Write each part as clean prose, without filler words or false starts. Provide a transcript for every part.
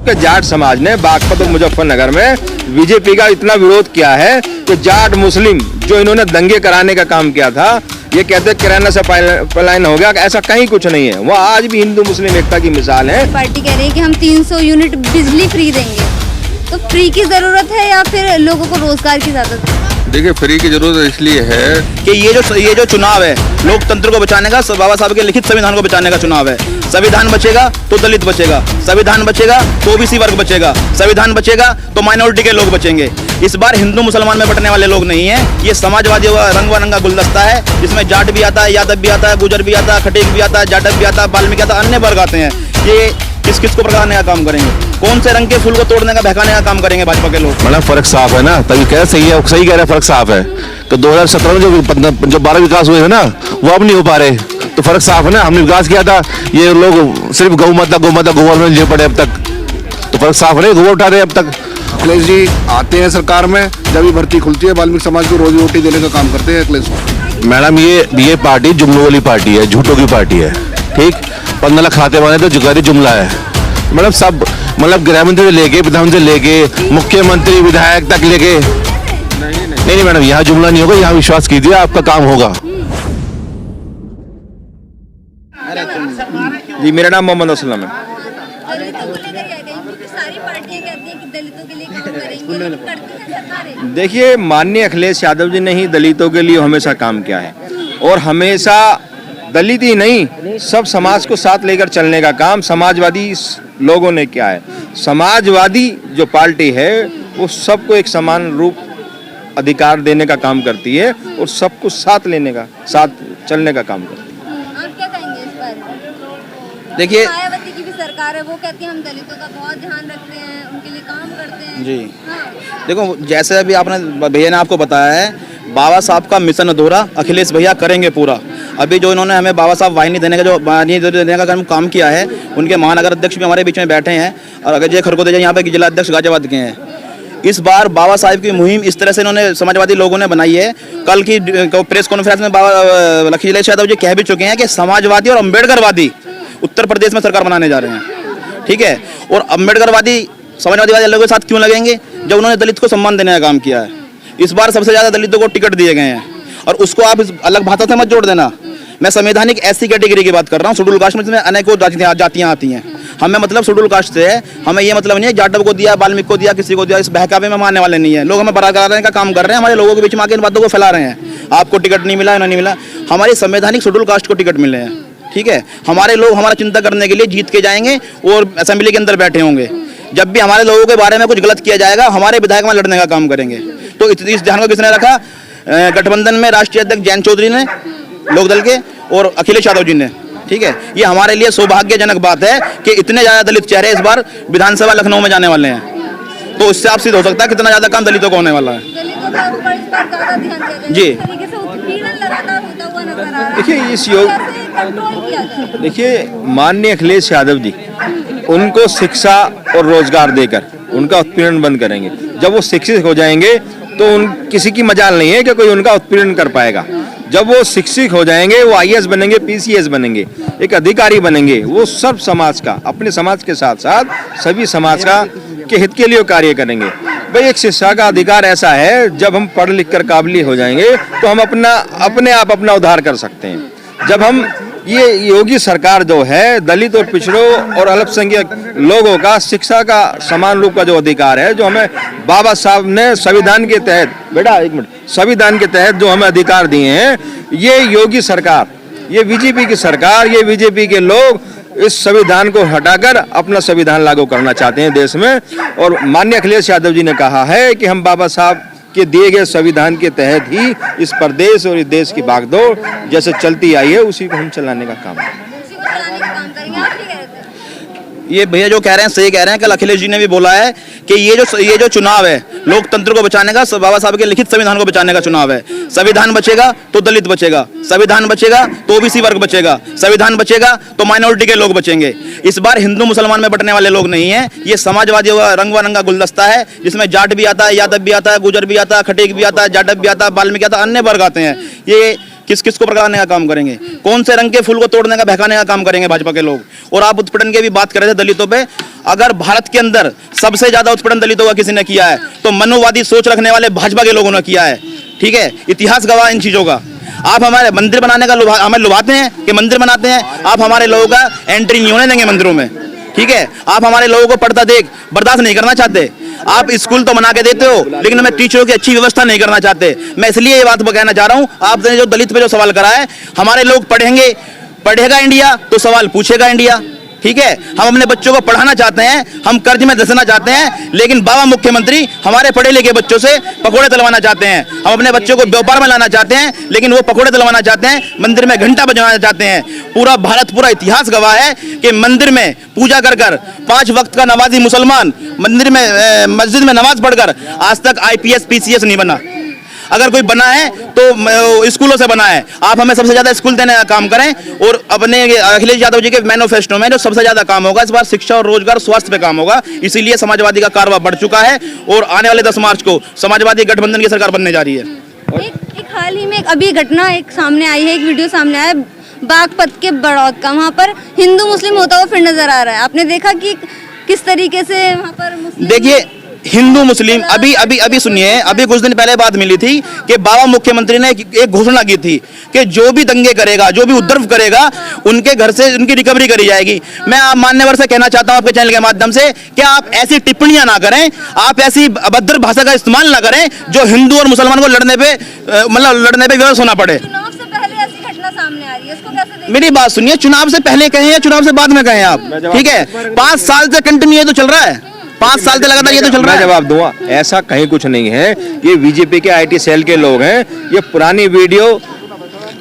कि जाट समाज ने बागपत और मुजफ्फरनगर में बीजेपी का इतना विरोध किया है कि जाट मुस्लिम जो इन्होंने दंगे कराने का काम किया था, ये कहते हैं किराना से पलायन हो गया, ऐसा कहीं कुछ नहीं है। वह आज भी हिंदू मुस्लिम एकता की मिसाल है। पार्टी कह रही है कि हम 300 यूनिट बिजली फ्री देंगे, तो फ्री की जरूरत है या फिर लोगों को रोजगार की जरूरत है? देखिए, फ्री की जरूरत इसलिए है कि ये जो चुनाव है लोकतंत्र को बचाने का, बाबा साहब के लिखित संविधान को बचाने का चुनाव है। संविधान बचेगा तो दलित बचेगा, संविधान बचेगा तो ओबीसी वर्ग बचेगा, संविधान बचेगा तो माइनॉरिटी के लोग बचेंगे। इस बार हिंदू मुसलमान में बंटने वाले लोग नहीं है, ये समाजवादी रंग बिरंगा गुलदस्ता है जिसमें जाट भी आता है, यादव भी आता है, गुजर भी आता है, खटीक भी आता है, जाटव भी आता है, वाल्मीकि आता है, अन्य वर्ग आते हैं। ये किस को भड़काने का काम करेंगे? कौन से रंग के फूल को तोड़ने का, बहकाने का काम करेंगे भाजपा के लोग? मतलब फर्क साफ है ना, तभी कह रहे सही है, सही कह रहे, फर्क साफ है कि 2017 में जो 12 विकास हुए थे ना, वो अब नहीं हो पा रहे, तो फर्क साफ है ना। हमने विकास किया था, ये लोग सिर्फ गौ माता गोबर में ले पड़े अब तक, तो फर्क साफ है, गोबर उठा रहे अब तक। अखिलेश जी आते हैं सरकार में, जब भी भर्ती खुलती है वाल्मीकि समाज को रोजी रोटी देने का काम करते हैं अखिलेश। मैडम ये पार्टी जुमलों वाली पार्टी है, झूठों की पार्टी है, ठीक। 15 लाख खाते वाले तो जुगारी जुमला है मैडम। सब मतलब गृह मंत्री लेके, प्रधानमंत्री लेके, मुख्यमंत्री विधायक तक लेके, नहीं मैडम, यहाँ जुमला नहीं होगा, यहाँ विश्वास कीजिए, आपका काम होगा। जी, मेरा नाम मोहम्मद असलम है। देखिए, माननीय अखिलेश यादव जी ने ही दलितों के लिए हमेशा काम किया है, और हमेशा दलित ही नहीं, सब समाज को साथ लेकर चलने का काम समाजवादी लोगों ने किया है। समाजवादी जो पार्टी है वो सबको एक समान रूप अधिकार देने का काम करती है और सबको साथ लेने का, साथ चलने का काम करती है। आप क्या कहेंगे इस पर? देखिए, मायावती की भी सरकार है, वो कहती है हम दलितों का बहुत ध्यान रखते हैं, उनके लिए काम करते हैं। जी हाँ। देखो, जैसे अभी आपने भैया ने आपको बताया है, बाबा साहब का मिशन अधूरा अखिलेश भैया करेंगे पूरा। अभी जो इन्होंने हमें बाबा साहब वाहिनी देने का काम किया है, उनके महानगर अध्यक्ष भी हमारे बीच में बैठे हैं, और अजय खरगोटे यहाँ पे जिला अध्यक्ष गाजियाबाद के हैं। इस बार बाबा साहब की मुहिम इस तरह से इन्होंने समाजवादी लोगों ने बनाई है। कल की प्रेस कॉन्फ्रेंस में बाबा अखिलेश यादव जी कह भी चुके हैं कि समाजवादी और अम्बेडकरवादी उत्तर प्रदेश में सरकार बनाने जा रहे हैं, ठीक है। और अम्बेडकरवादी समाजवादी वाले लोगों के साथ क्यों लगेंगे, जब उन्होंने दलित को सम्मान देने का काम किया है। इस बार सबसे ज्यादा दलितों को टिकट दिए गए हैं, और उसको आप अलग भाषा से मत जोड़ देना। मैं संवैधानिक ऐसी कैटेगरी की बात कर रहा हूँ, शेड्यूल कास्ट में अनेकों जातियाँ आती हैं। हमें मतलब शेड्यूल कास्ट से है, हमें ये मतलब नहीं है जाटव को दिया, वाल्मीकि को दिया, किसी को दिया, इस बहकावे में मानने वाले नहीं है। लोग हमें बराबर कराने का काम कर रहे हैं, हमारे लोगों के बीच में आके इन बातों को फैला रहे हैं। आपको टिकट नहीं मिला, नहीं मिला, हमारी संवैधानिक शेड्यूल कास्ट को टिकट मिले हैं, ठीक है। हमारे लोग हमारा चिंता करने के लिए जीत के जाएंगे और असेंबली के अंदर बैठे होंगे। जब भी हमारे लोगों के बारे में कुछ गलत किया जाएगा, हमारे विधायक में लड़ने का काम करेंगे। तो इस ध्यान को किसने रखा? गठबंधन में राष्ट्रीय अध्यक्ष जयंत चौधरी ने, लोकदल के, और अखिलेश यादव जी ने, ठीक है। ये हमारे लिए सौभाग्यजनक बात है कि इतने ज्यादा दलित चेहरे इस बार विधानसभा लखनऊ में जाने वाले हैं। तो इससे आप सिद्ध हो सकता है कितना ज्यादा काम दलितों को होने वाला है। जी, देखिए, इस योग, देखिए, माननीय अखिलेश यादव जी उनको शिक्षा और रोजगार देकर उनका उत्पीड़न बंद करेंगे। जब वो शिक्षित हो जाएंगे तो किसी की मजाल नहीं है कि कोई उनका उत्पीड़न कर पाएगा। जब वो शिक्षित हो जाएंगे, वो आईएएस बनेंगे, पीसीएस बनेंगे, एक अधिकारी बनेंगे, वो सब समाज का, अपने समाज के साथ साथ सभी समाज का के हित के लिए कार्य करेंगे। भाई, एक शिक्षा का अधिकार ऐसा है, जब हम पढ़ लिख कर काबिल हो जाएंगे तो हम अपने आप अपना उद्धार कर सकते हैं। जब हम ये योगी सरकार जो है दलित और पिछड़ों और अल्पसंख्यक लोगों का शिक्षा का समान रूप का जो अधिकार है, जो हमें बाबा साहब ने संविधान के तहत, बेटा एक मिनट, संविधान के तहत जो हमें अधिकार दिए हैं, ये योगी सरकार, ये बीजेपी की सरकार, ये बीजेपी के लोग इस संविधान को हटाकर अपना संविधान लागू करना चाहते हैं देश में। और माननीय अखिलेश यादव जी ने कहा है कि हम बाबा साहब के दिए गए संविधान के तहत ही इस प्रदेश और इस देश की बागडोर जैसे चलती आई है, उसी को हम चलाने का काम करेंगे। ये भैया जो कह रहे हैं सही कह रहे हैं। कल अखिलेश जी ने भी बोला है कि ये जो चुनाव है लोकतंत्र को बचाने का, बाबा साहब के लिखित संविधान को बचाने का चुनाव है। संविधान बचेगा तो दलित बचेगा, संविधान बचेगा तो ओबीसी वर्ग बचेगा, संविधान बचेगा तो माइनॉरिटी के लोग बचेंगे। इस बार हिंदू मुसलमान में बंटने वाले लोग नहीं है, ये समाजवादी रंग बिरंगा गुलदस्ता है जिसमें जाट भी आता है, यादव भी आता है, गुजर भी आता है, खटीक भी आता है, जाटव भी आता है, वाल्मीकि आता है, अन्य वर्ग आते हैं। ये किस किस को भड़काने का काम करेंगे? कौन से रंग के फूल को तोड़ने का, बहकाने का काम करेंगे भाजपा के लोग? और आप उत्पीड़न की भी बात कर रहे थे दलितों पे। अगर भारत के अंदर सबसे ज्यादा उत्पीड़न दलितों का किसी ने किया है तो मनोवादी सोच रखने वाले भाजपा के लोगों ने किया है। ठीक है, इतिहास गवाह इन चीजों का। आप हमारे मंदिर बनाने का हमें लुभाते हैं कि मंदिर बनाते हैं, आप हमारे लोगों का एंट्री नहीं होने देंगे मंदिरों में। ठीक है, आप हमारे लोगों को पढ़ता देख बर्दाश्त नहीं करना चाहते। आप स्कूल तो बना के देते हो लेकिन हमें टीचरों की अच्छी व्यवस्था नहीं करना चाहते। मैं इसलिए ये बात कहना चाह रहा हूँ, आपने जो दलित पे जो सवाल करा है, हमारे लोग पढ़ेंगे, पढ़ेगा इंडिया तो सवाल पूछेगा इंडिया। ठीक है, हम अपने बच्चों को पढ़ाना चाहते हैं, हम कर्ज में धंसना चाहते हैं, लेकिन बाबा मुख्यमंत्री हमारे पढ़े लिखे बच्चों से पकोड़े तलवाना चाहते हैं। हम अपने बच्चों को व्यापार में लाना चाहते हैं लेकिन वो पकोड़े तलवाना चाहते हैं, मंदिर में घंटा बजाना चाहते हैं। पूरा भारत, पूरा इतिहास गवाह है कि मंदिर में पूजा कर कर 5 वक्त का नमाजी मुसलमान मंदिर में मस्जिद में नमाज पढ़कर आज तक IPS PCS नहीं बना। अगर कोई बना है तो स्कूलों से बना है। आप हमें सबसे ज्यादा स्कूल देने का काम करें और अपने अखिलेश यादव जी के मैनिफेस्टो में जो सबसे ज्यादा काम होगा इस बार शिक्षा और रोजगार स्वास्थ्य पे काम होगा। इसीलिए समाजवादी का कारवा बढ़ चुका है और आने वाले 10 मार्च को समाजवादी गठबंधन की सरकार बनने जा रही है। एक हाल ही में अभी घटना एक सामने आई है, एक वीडियो सामने आया है बागपत के बड़ौद का। वहाँ पर हिंदू मुस्लिम होता हुआ फिर नजर आ रहा है। आपने देखा कि किस तरीके से वहाँ पर मुस्लिम, देखिए हिंदू मुस्लिम, अभी सुनिए, अभी कुछ दिन पहले बात मिली थी कि बाबा मुख्यमंत्री ने एक घोषणा की थी कि जो भी दंगे करेगा, जो भी उपद्रव करेगा, उनके घर से उनकी रिकवरी करी जाएगी। मैं आप मान्यवर से कहना चाहता हूं आपके चैनल के माध्यम से कि आप ऐसी टिप्पणियां ना करें, आप ऐसी अभद्र भाषा का इस्तेमाल ना करें जो हिंदू और मुसलमान को लड़ने पे विवश होना पड़े। चुनाव से पहले ऐसी घटना सामने आ रही है, इसको कैसे देखते हैं? मेरी बात सुनिए, चुनाव से पहले कहें या चुनाव से बाद में कहें आप, ठीक है, 5 साल से कंटिन्यू ये तो चल रहा है, 5 साल से लगातार ये तो चल रहा है। मैं जवाब दूंगा, ऐसा कहीं कुछ नहीं है। ये बीजेपी के IT सेल के लोग हैं, ये पुरानी वीडियो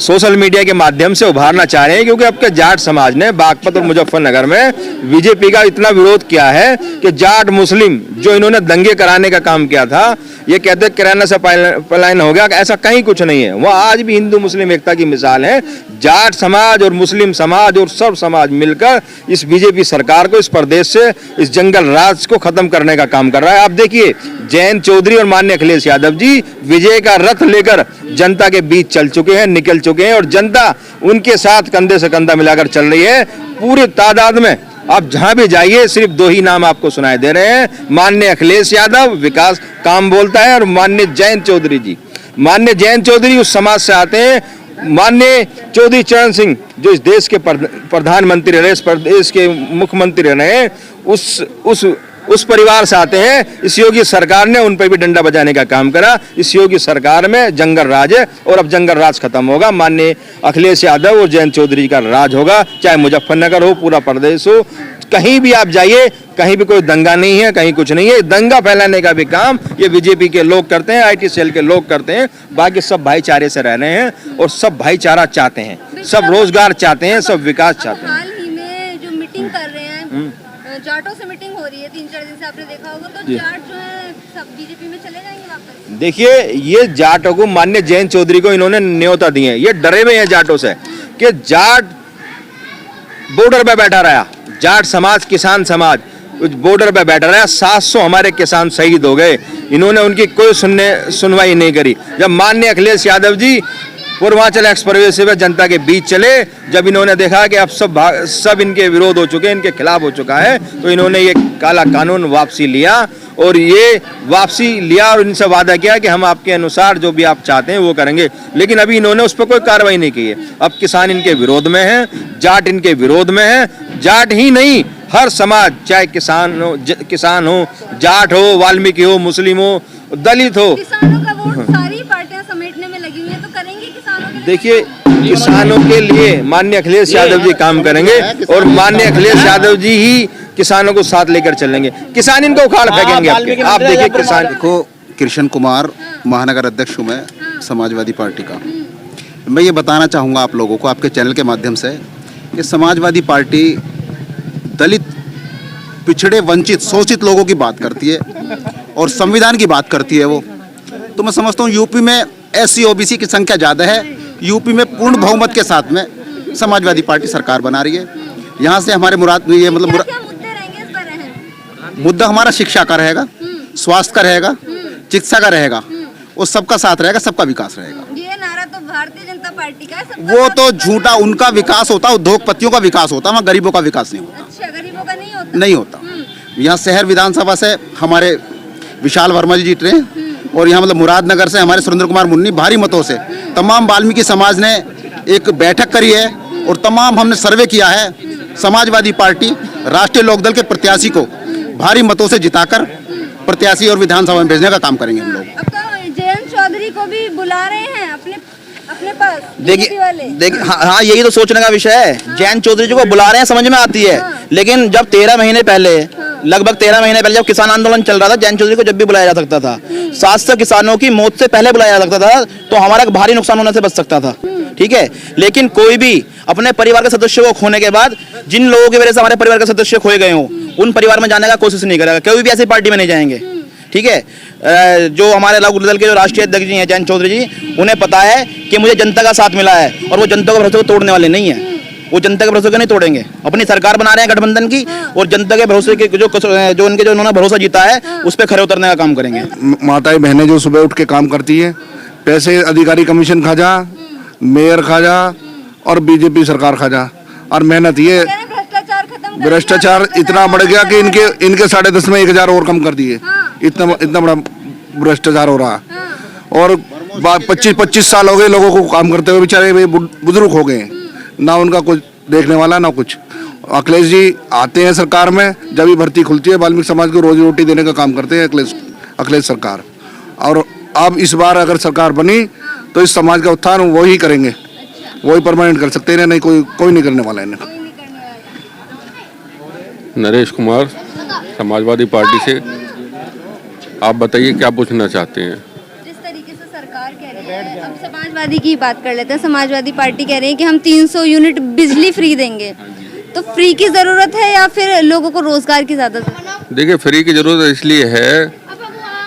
सोशल मीडिया के माध्यम से उभारना चाह रहे हैं क्योंकि आपके जाट समाज ने बागपत और मुजफ्फरनगर में बीजेपी का इतना विरोध किया है कि जाट मुस्लिम जो इन्होंने दंगे कराने का काम किया था, ये कहते किराना से पलायन हो गया। ऐसा कहीं कुछ नहीं है। वह आज भी हिंदू मुस्लिम एकता की मिसाल है। जाट समाज और मुस्लिम समाज और सब समाज मिलकर इस बीजेपी सरकार को, इस प्रदेश से, इस जंगल राज को खत्म करने का काम कर रहा है। आप देखिए, जयंत चौधरी और माननीय अखिलेश यादव जी विजय का रथ लेकर जनता के बीच चल चुके हैं, निकल चुके हैं और जनता उनके साथ कंधे से कंधा मिलाकर चल रही है पूरी तादाद में। आप जहां भी जाइए सिर्फ 2 ही नाम आपको सुनाई दे रहे हैं, माननीय अखिलेश यादव विकास काम बोलता है और माननीय जयंत चौधरी जी। माननीय जयंत चौधरी उस समाज से आते हैं, माननीय चौधरी चरण सिंह जो इस देश के प्रधानमंत्री रहे, इस प्रदेश के मुख्यमंत्री रहे, उस परिवार से आते हैं। इस योगी सरकार ने उन पर भी डंडा बजाने का काम करा। इस योगी सरकार में जंगल राज है और अब जंगल राज खत्म होगा। माननीय अखिलेश यादव और जयंत चौधरी का राज होगा, चाहे मुजफ्फरनगर हो, पूरा प्रदेश हो, कहीं भी आप जाइए, कहीं भी कोई दंगा नहीं है, कहीं कुछ नहीं है। दंगा फैलाने का भी काम ये बीजेपी के लोग करते हैं, IT सेल के लोग करते हैं। बाकी सब भाईचारे से रह रहे हैं और सब भाईचारा चाहते हैं, सब रोजगार चाहते हैं, सब विकास चाहते हैं। हाल ही में जो मीटिंग कर रहे हैं, जाटों से मीटिंग हो रही है 3-4 दिन से, आपने देखा होगा, तो जाट जो है सब बीजेपी में चले जाएंगे वापस। देखिए, ये जाटों को, माननीय जयंत चौधरी को इन्होंने न्योता दिए हैं। ये डरे हुए हैं जाटों से कि जाट बॉर्डर पे बैठा रहा, जाट समाज, किसान समाज बॉर्डर पे बैठा रहा। 700 हमारे किसान शहीद हो गए, इन्होंने उनकी कोई सुनवाई नहीं करी। जब माननीय अखिलेश यादव जी पूर्वांचल एक्सप्रेस वे जनता के बीच चले, जब इन्होंने देखा कि अब सब इनके विरोध हो चुके हैं, इनके खिलाफ हो चुका है, तो इन्होंने ये काला कानून वापसी लिया और ये वापसी लिया और इनसे वादा किया कि हम आपके अनुसार जो भी आप चाहते हैं वो करेंगे। लेकिन अभी इन्होंने उस पर कोई कार्रवाई नहीं की है। अब किसान इनके विरोध में है, जाट इनके विरोध में है। जाट ही नहीं, हर समाज, चाहे किसान हो, जाट हो, वाल्मीकि हो, मुस्लिम हो, दलित हो, किसानों का वोट सारी पार्टियां समेटने में लगी हुई है, तो करेंगे किसानों के लिए? देखिए, किसानों के लिए माननीय अखिलेश यादव जी काम करेंगे और माननीय अखिलेश यादव जी ही किसानों को साथ लेकर चलेंगे। किसान इनको उखाड़ फेंकेंगे। आप देखिए, किसान देखो, कृष्ण कुमार महानगर अध्यक्ष हूँ मैं समाजवादी पार्टी का। मैं ये बताना चाहूँगा आप लोगों को आपके चैनल के माध्यम से कि समाजवादी पार्टी दलित, पिछड़े, वंचित, शोषित लोगों की बात करती है और संविधान की बात करती है। वो तो मैं समझता हूँ यूपी में SC OBC की संख्या ज़्यादा है, यूपी में पूर्ण बहुमत के साथ में समाजवादी पार्टी सरकार बना रही है। यहाँ से हमारे मुद्दे रहेंगे इस पर? मुद्दा हमारा शिक्षा का रहेगा, स्वास्थ्य का रहेगा, चिकित्सा का रहेगा और सबका साथ रहेगा, सबका विकास रहेगा। ये नारा तो भारतीय जनता पार्टी का है, सबका वो साथ तो सबका झूठा, उनका विकास होता है, उद्योगपतियों का विकास होता है, वहाँ गरीबों का विकास नहीं होता। अच्छा, गरीबों का नहीं होता। नहीं होता। यहाँ शहर विधानसभा से हमारे विशाल वर्मा जी जीत रहे हैं और यहाँ मतलब मुरादनगर से हमारे सुरेंद्र कुमार मुन्नी भारी मतों से। तमाम वाल्मीकि समाज ने एक बैठक करी है और तमाम हमने सर्वे किया है। समाजवादी पार्टी राष्ट्रीय लोकदल के प्रत्याशी को भारी मतों से जिताकर प्रत्याशी और विधानसभा में भेजने का काम करेंगे हम लोग। अब तो जयंत चौधरी को भी बुला रहे हैं अपने पास देखिए वाले। हाँ, यही तो सोचने का विषय है। जयंत चौधरी जी को बुला रहे हैं, समझ में आती है, लेकिन जब 13 महीने पहले, लगभग 13 महीने पहले जब किसान आंदोलन चल रहा था, जयंत चौधरी को जब भी बुलाया जा सकता था। 700 किसानों की मौत से पहले बुलाया जा सकता था, तो हमारा भारी नुकसान होने से बच सकता था। ठीक है, लेकिन कोई भी अपने परिवार के सदस्य को खोने के बाद, जिन लोगों की वजह से हमारे परिवार के सदस्य खोए गए हों, उन परिवार में जाने का कोशिश नहीं करेगा, कोई भी ऐसी पार्टी में नहीं जाएंगे। ठीक है, जो हमारे लोकदल दल के जो राष्ट्रीय अध्यक्ष जी हैं जयंत चौधरी जी, उन्हें पता है कि मुझे जनता का साथ मिला है और वो जनता के भरोसे को तोड़ने वाले नहीं है। वो जनता के भरोसे को नहीं तोड़ेंगे। अपनी सरकार बना रहे हैं गठबंधन की, और जनता के भरोसे के जो उन्होंने भरोसा जीता है, उस पर खरे उतरने का काम करेंगे। माताएं बहनें जो सुबह उठ के काम करती हैं, पैसे अधिकारी कमीशन खा जा, मेयर खा जा और बीजेपी सरकार खा जा, और मेहनत ये भ्रष्टाचार खत्म, भ्रष्टाचार इतना बढ़ गया कि इनके 10.5 में 1000 और कम कर दिए। इतना बड़ा भ्रष्टाचार हो रहा है। और 25 साल हो गए लोगों को काम करते हुए, बेचारे बुजुर्ग हो गए, ना उनका कुछ देखने वाला ना कुछ। अखिलेश जी आते हैं सरकार में, जब भी भर्ती खुलती है वाल्मीकि समाज को रोजी रोटी देने का काम करते हैं अखिलेश सरकार। और अब इस बार अगर सरकार बनी तो इस समाज का उत्थान वही करेंगे, वही परमानेंट कर सकते हैं, नहीं कोई नहीं करने वाला इन्हें। नरेश कुमार, समाजवादी पार्टी से। आप बताइए क्या पूछना चाहते हैं? जिस तरीके से सरकार कह रही है, अब समाजवादी की बात कर लेते हैं। समाजवादी पार्टी कह रही है कि हम 300 यूनिट बिजली फ्री देंगे, तो फ्री की जरूरत है या फिर लोगों को रोजगार की ज्यादा जरूरत? देखिए, फ्री की ज़रूरत इसलिए है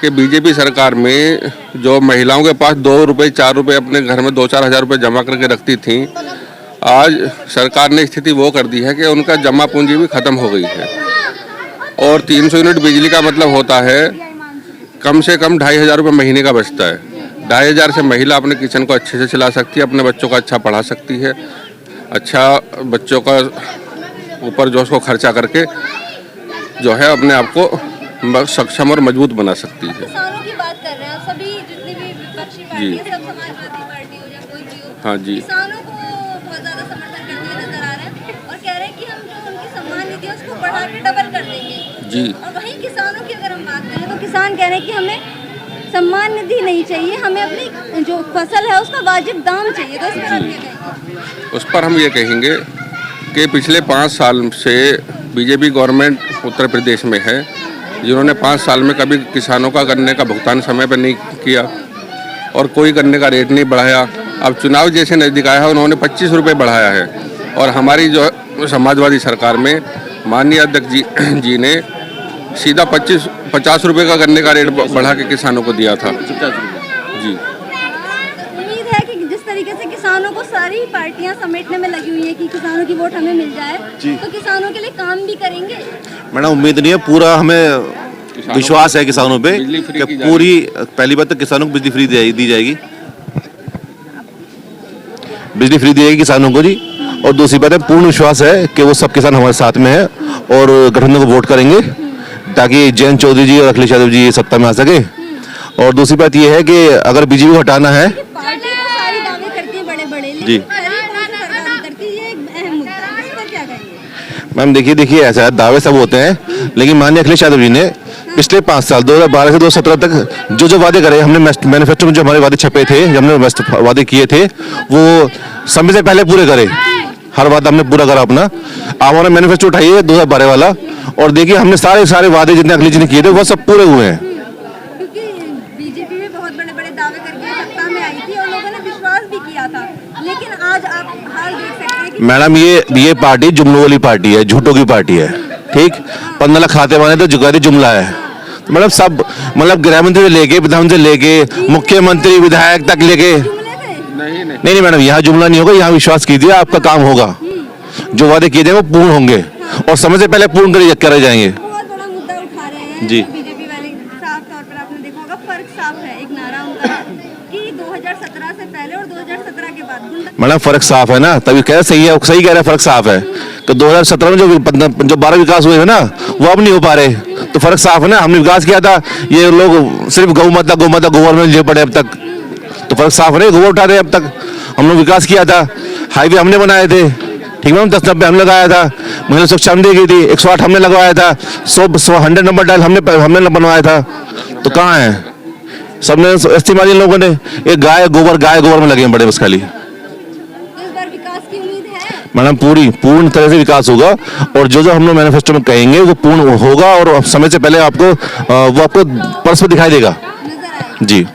कि बीजेपी सरकार में जो महिलाओं के पास 2 रुपये 4 रुपये अपने घर में 2-4 हज़ार रुपये जमा करके रखती थीं, आज सरकार ने स्थिति वो कर दी है कि उनका जमा पूंजी भी ख़त्म हो गई है। और 300 यूनिट बिजली का मतलब होता है कम से कम 2500 रुपये महीने का बचता है। 2500 से महिला अपने किचन को अच्छे से चला सकती है, अपने बच्चों का अच्छा पढ़ा सकती है, अच्छा बच्चों का ऊपर जो उसको खर्चा करके जो है अपने आप को सक्षम और मजबूत बना सकती है। किसानों की बात कर रहे हैं, सभी जितनी भी विपक्षी पार्टी है, सब समाजवादी पार्टी हो या कोई भी हो, हाँ जी, किसानों को बहुत ज्यादा समर्थन करते हुए नजर आ रहे हैं और कह रहे हैं कि हम जो उनकी सम्मान निधि है उसको बढ़ा के डबल कर देंगे जी। और वहीं किसानों की अगर हम बात करें तो किसान कह रहे हैं कि हमें सम्मान निधि नहीं चाहिए, हमें अपनी जो फसल है उसका वाजिब दाम चाहिए। तो इस पर आप क्या कहेंगे? उस पर हम ये कहेंगे कि पिछले 5 साल से बीजेपी गवर्नमेंट उत्तर प्रदेश में है, जिन्होंने 5 साल में कभी किसानों का गन्ने का भुगतान समय पर नहीं किया और कोई गन्ने का रेट नहीं बढ़ाया। अब चुनाव जैसे नज़दीक आया है, उन्होंने 25 रुपये बढ़ाया है। और हमारी जो समाजवादी सरकार में माननीय अध्यक्ष जी ने सीधा 50 रुपये का गन्ने का रेट बढ़ा के किसानों को दिया था जी। उम्मीद है कि जिस तरीके से किसानों को सारी पार्टियां समेटने में लगी हुई है कि किसानों की वोट हमें मिल जाए, तो किसानों के लिए काम भी करेंगे। मैडम उम्मीद नहीं है, पूरा हमें विश्वास है किसानों पे कि पूरी, पहली बात तो किसानों को बिजली फ्री दी जाएगी, बिजली फ्री दी जाएगी किसानों को जी। और दूसरी बात है, पूर्ण विश्वास है कि वो सब किसान हमारे साथ में है और गठबंधन को वोट करेंगे ताकि जयंत चौधरी जी और अखिलेश यादव जी सत्ता में आ सके। और दूसरी बात ये है कि अगर बीजेपी को हटाना है, पार्टी तो सारी दावे करती है बड़े-बड़े, जी। लेकिन सरकार उतरती है, ये एक अहम मुद्दा है, इस पर क्या कहेंगे? मैम देखिए ऐसा है, दावे सब होते हैं, लेकिन माननीय अखिलेश यादव जी ने पिछले 5 साल 2012 से 2017 तक जो वादे करे, हमने मैनिफेस्टो में जो हमारे वादे छपे थे, जो हमने वादे किए थे, वो समय से पहले पूरे करे। हर वादा हमने पूरा करा अपना। आप हमारा मैनिफेस्टो उठाइए 2012 वाला और देखिए हमने सारे वादे जितने अखिलेश जी ने किए थे वो सब पूरे हुए हैं। क्योंकि बीजेपी भी बहुत बड़े-बड़े दावे करके सत्ता में आई थी और लोगों ने विश्वास भी किया था, लेकिन आज आप हाल देख सकते हैं कि मैडम ये पार्टी जुमलों वाली पार्टी है, झूठों की पार्टी है, ठीक। 15 लाख खाते वाले तो जुगाड़ी जुमला है। तो मैडम सब, मतलब गृह मंत्री से लेके प्रधानमंत्री से लेके मुख्यमंत्री विधायक तक लेके, नहीं मैडम, यहाँ जुमला नहीं होगा, यहाँ विश्वास कीजिए, आपका काम होगा। जो वादे किए जाए वो पूर्ण होंगे और समय से पहले पूर्ण करे जाएंगे। बहुत बड़ा मुद्दा उठा रहे हैं जी। बीजेपी वाले। साफ तौर पर आपने देखा होगा, फर्क साफ है। एक नारा उनका कि 2017 से पहले और 2017 बात गुंडा मैडम फर्क साफ है ना, तभी कह रहे सही है, सही कह रहे हैं, फर्क साफ है कि 2017 में जो 12 विकास हुए थे ना वो अब नहीं हो पा रहे, तो फर्क साफ है ना। हमने विकास किया था, ये लोग सिर्फ गौ माता गोबर में ले पड़े अब तक, तो फर्क साफ है ना, गोबर उठा रहे अब तक। हम लोग विकास किया था, हाईवे हमने बनाए थे, ठीक है, 10-90 हमने लगाया था, महिला सुरक्षा हमने दी थी, 108 हमने लगवाया था, 100 नंबर डायल हमने बनवाया था, तो कहाँ है सबने इस्तेमाल इन लोगों ने, ये गाय गोबर में लगे हैं बड़े बस खाली। तो इस बार विकास की उम्मीद है। मैडम पूर्ण तरह से विकास होगा, और जो जो हम लोग मैनिफेस्टो में कहेंगे वो पूर्ण होगा, और समय से पहले आपको वो आपको पर्स पर दिखाई देगा नजर आएगी। जी।